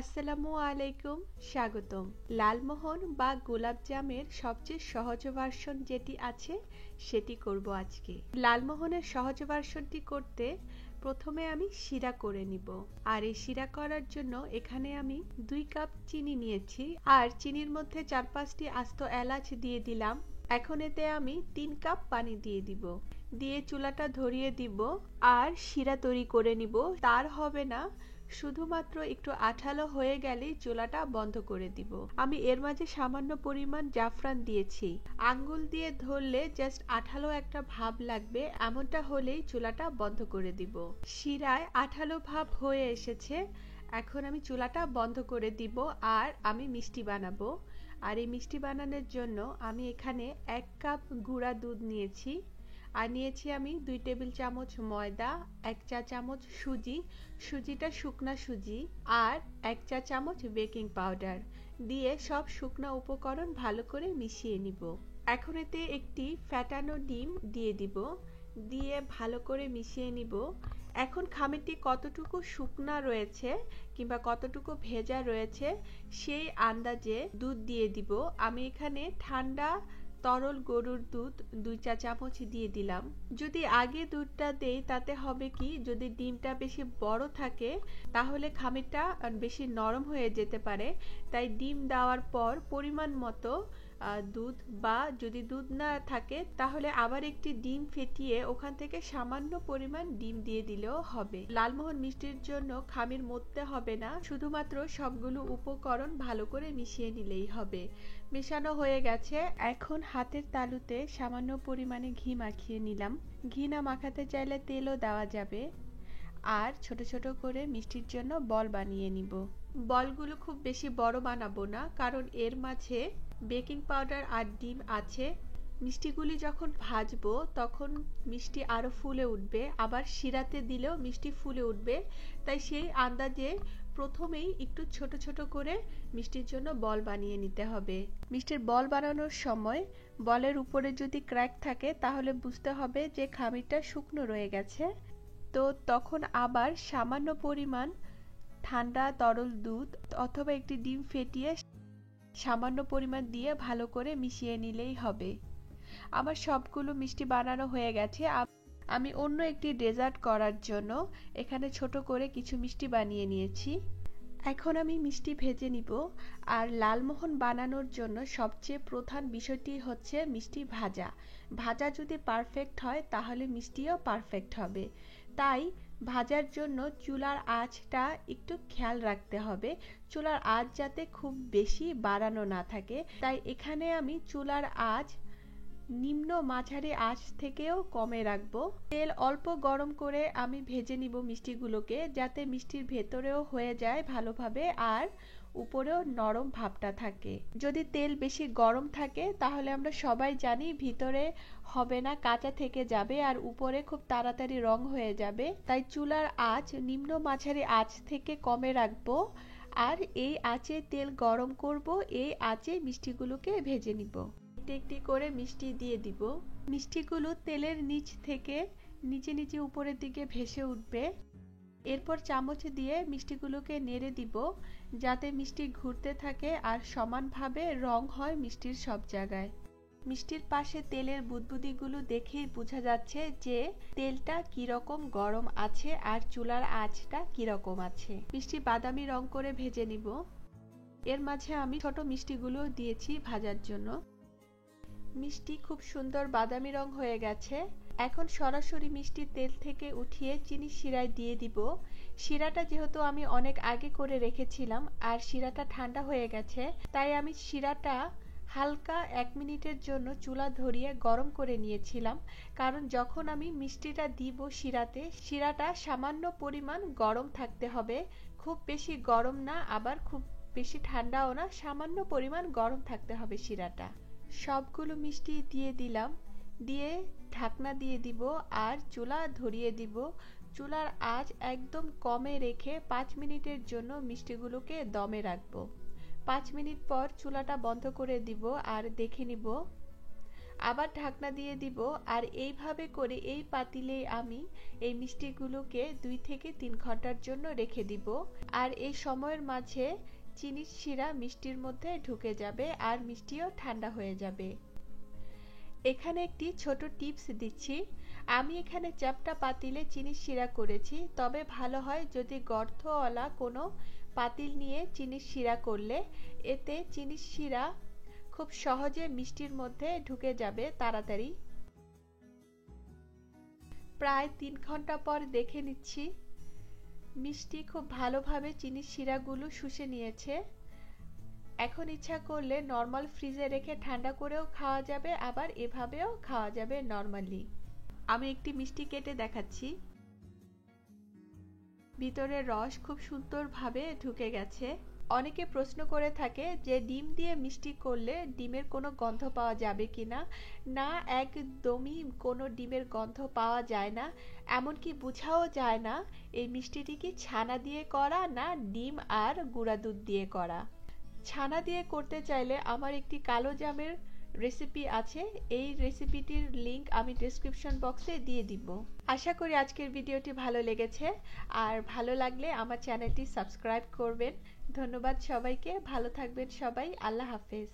আসসালামু আলাইকুম। স্বাগতম। লালমোহন বা গোলাপজামের সবচেয়ে সহজ ভার্সন যেটি আছে সেটি করব আজকে। লালমোহনের সহজ ভার্সনটি করতে প্রথমে আমি শিরা করে নিব। আর এই শিরা করার জন্য এখানে আমি 2 কাপ চিনি নিয়েছি আর চিনির মধ্যে 4-5টি আস্ত এলাচ দিয়ে দিলাম। এখন এতে আমি 3 কাপ পানি দিয়ে দিব। দিয়ে চুলাটা ধরিয়ে দিব আর শিরা তৈরি করে নিব। তার হবে না, শুধুমাত্র একটু আঠালো হয়ে গেলেই চুলাটা বন্ধ করে দিব। আমি এর মাঝে সামান্য পরিমাণ জাফরান দিয়েছি। আঙ্গুল দিয়ে ধরলে জাস্ট আঠালো একটা ভাব লাগবে, এমনটা হলেই চুলাটা বন্ধ করে দিব। শিরায় আঠালো ভাব হয়ে এসেছে। এখন আমি চুলাটা বন্ধ করে দিব আর আমি মিষ্টি বানাবো। আর এই মিষ্টি বানানোর জন্য আমি এখানে 1 কাপ গুঁড়া দুধ নিয়েছি আর নিয়েছি আমি 2 টেবিল চামচ ময়দা, 1 চা চামচ সুজি, সুজিটা শুকনা সুজি আর 1 চা চামচ বেকিং পাউডার দিয়ে সব শুকনা উপকরণ ভালো করে মিশিয়ে নিব। এখন এতে একটি ফ্যাটানো ডিম দিয়ে দিব, দিয়ে ভালো করে মিশিয়ে নিব। এখন খামিরটি কতটুকু শুকনা রয়েছে কিংবা কতটুকু ভেজা রয়েছে সেই আন্দাজে দুধ দিয়ে দিব। আমি এখানে ঠান্ডা তরল গরুর দুধ 2 চা চামচ দিয়ে দিলাম। যদি আগে দুধটা দেই তাতে হবে কি, যদি ডিমটা বেশি বড় থাকে তাহলে খামিরটা বেশি নরম হয়ে যেতে পারে। তাই ডিম দেওয়ার পর পরিমাণ মতো দুধ, বা যদি দুধ না থাকে তাহলে আবার একটি ডিম ফেটিয়ে ওখান থেকে সামান্য পরিমাণ ডিম দিয়ে দিলেও হবে। লালমোহন মিষ্টির জন্য খামির মথতে হবে না, শুধুমাত্র সবগুলো উপকরণ ভালো করে মিশিয়ে নিলেই হবে। মেশানো হয়ে গেছে। এখন হাতের তালুতে সামান্য পরিমাণে ঘি মাখিয়ে নিলাম। ঘি না মাখাতে চাইলে তেলও দেওয়া যাবে। আর ছোট ছোট করে মিষ্টির জন্য বল বানিয়ে নিব। বলগুলো খুব বেশি বড় বানাবো না, কারণ এর মাঝে বেকিং পাউডার আর ডিম আছে। মিষ্টিগুলি যখন ভাজবো তখন মিষ্টি আরো ফুলে উঠবে, আবার শিরাতে দিলেও মিষ্টি ফুলে উঠবে। তাই সেই আন্দাজে প্রথমেই একটু ছোট ছোট করে মিষ্টির জন্য বল বানিয়ে নিতে হবে। মিষ্টির বল বানানোর সময় বলের উপরে যদি ক্র্যাক থাকে তাহলে বুঝতে হবে যে খামিরটা শুকনো রয়ে গেছে। তো তখন আবার সামান্য পরিমাণ ঠান্ডা তরল দুধ অথবা একটি ডিম ফেটিয়ে সামান্য পরিমাণ দিয়ে ভালো করে মিশিয়ে নিলেই হবে। আমার সবগুলো মিষ্টি বানানো হয়ে গেছে। আমি অন্য একটি ডেজার্ট করার জন্য এখানে ছোট করে কিছু মিষ্টি বানিয়ে নিয়েছি। এখন আমি মিষ্টি ভেজে নিব। আর লালমোহন বানানোর জন্য সবচেয়ে প্রধান বিষয়টি হচ্ছে মিষ্টি ভাজা। ভাজা যদি পারফেক্ট হয় তাহলে মিষ্টিও পারফেক্ট হবে। তাই ভাজার জন্য চুলার আঁচটা একটু খেয়াল রাখতে হবে, চুলার আঁচ যাতে খুব বেশি বাড়ানো না থাকে। তাই এখানে আমি চুলার আঁচ নিম্ন মাঝারি আঁচ থেকেও কমে রাখবো। তেল অল্প গরম করে আমি ভেজে নিব মিষ্টিগুলোকে, যাতে মিষ্টির ভেতরেও হয়ে যায় ভালোভাবে আর উপরেও নরম ভাবটা থাকে। যদি তেল বেশি গরম থাকে তাহলে আমরা সবাই জানি ভিতরে হবে না, কাঁচা থেকে যাবে আর উপরে খুব তাড়াতাড়ি রং হয়ে যাবে। তাই চুলার আঁচ নিম্ন মাঝারি আঁচ থেকে কমে রাখবো আর এই আঁচে তেল গরম করব, এই আঁচে মিষ্টিগুলোকে ভেজে নিব। একটি একটি করে মিষ্টি দিয়ে দিব। মিষ্টিগুলো তেলের নিচ থেকে নিচে নিচে উপরের দিকে ভেসে উঠবে। এরপর চামচ দিয়ে মিষ্টিগুলোকে নেড়ে দিব যাতে মিষ্টি ঘুরতে থাকে আর সমানভাবে রং হয় মিষ্টির সব জায়গায়। মিষ্টির পাশে তেলের বুদবুদিগুলো দেখেই বোঝা যাচ্ছে যে তেলটা কিরকম গরম আছে আর চুলার আঁচটা কিরকম আছে। মিষ্টি বাদামি রং করে ভেজে নিব। এর মাঝে আমি ছোট মিষ্টিগুলো দিয়েছি ভাজার জন্য। মিষ্টি খুব সুন্দর বাদামি রং হয়ে গেছে। এখন সরাসরি মিষ্টি তেল থেকে উঠিয়ে চিনি শিরায় দিয়ে দিব। শিরাটা যেহেতু আমি অনেক আগে করে রেখেছিলাম আর শিরাটা ঠান্ডা হয়ে গেছে, তাই আমি শিরাটা হালকা 1 মিনিটের জন্য চুলা ধরিয়ে গরম করে নিয়েছিলাম। কারণ যখন আমি মিষ্টিটা দিব শিরাতে, শিরাটা সামান্য পরিমাণ গরম থাকতে হবে, খুব বেশি গরম না আবার খুব বেশি ঠান্ডাও না, সামান্য পরিমাণ গরম থাকতে হবে শিরাটা। সবগুলো মিষ্টি দিয়ে দিলাম, দিয়ে ঢাকনা দিয়ে দিব আর চুলা ধরিয়ে দিব। চুলার আঁচ একদম কমে রেখে 5 মিনিটের জন্য মিষ্টিগুলোকে দমে রাখবো। 5 মিনিট পর চুলাটা বন্ধ করে দিব আর দেখে নিব। আবার ঢাকনা দিয়ে দিব। আর এইভাবে করে এই পাতিলেই আমি এই মিষ্টিগুলোকে 2 থেকে 3 ঘন্টার জন্য রেখে দিব। আর এই সময়ের মাঝে চিনির শিরা মিষ্টির মধ্যে ঢুকে যাবে আর মিষ্টিও ঠান্ডা হয়ে যাবে। এখানে একটি ছোট টিপস দিচ্ছি। আমি এখানে চ্যাপ্টা পাতিলে চিনির শিরা করেছি, তবে ভালো হয় যদি গর্তওয়ালা কোনো পাতিল নিয়ে চিনির শিরা করলে, এতে চিনির শিরা খুব সহজে মিষ্টির মধ্যে ঢুকে যাবে তাড়াতাড়ি। প্রায় 3 ঘন্টা পর দেখে নিচ্ছি, মিষ্টি খুব ভালোভাবে চিনির শিরাগুলো শুষে নিয়েছে। এখন ইচ্ছা করলে নর্মাল ফ্রিজে রেখে ঠান্ডা করেও খাওয়া যাবে, আবার এভাবেও খাওয়া যাবে নর্মালি। আমি একটি মিষ্টি কেটে দেখাচ্ছি। ভিতরের রস খুব সুন্দরভাবে ঢুকে গেছে। অনেকে প্রশ্ন করে থাকে যে ডিম দিয়ে মিষ্টি করলে ডিমের কোনো গন্ধ পাওয়া যাবে কিনা। না, একদমই কোনো ডিমের গন্ধ পাওয়া যায় না। এমনকি বোঝাও যায় না এই মিষ্টিটি কি ছানা দিয়ে করা না ডিম আর গুঁড়া দুধ দিয়ে করা। ছানা দিয়ে করতে চাইলে আমার একটি কালো জামের রেসিপি আছে, এই রেসিপিটির লিংক আমি ডেসক্রিপশন বক্সে দিয়ে দিব। আশা করি আজকের ভিডিওটি ভালো লেগেছে, আর ভালো লাগলে আমার চ্যানেলটি সাবস্ক্রাইব করবেন। ধন্যবাদ সবাইকে, ভালো থাকবেন সবাই, আল্লাহ হাফেজ।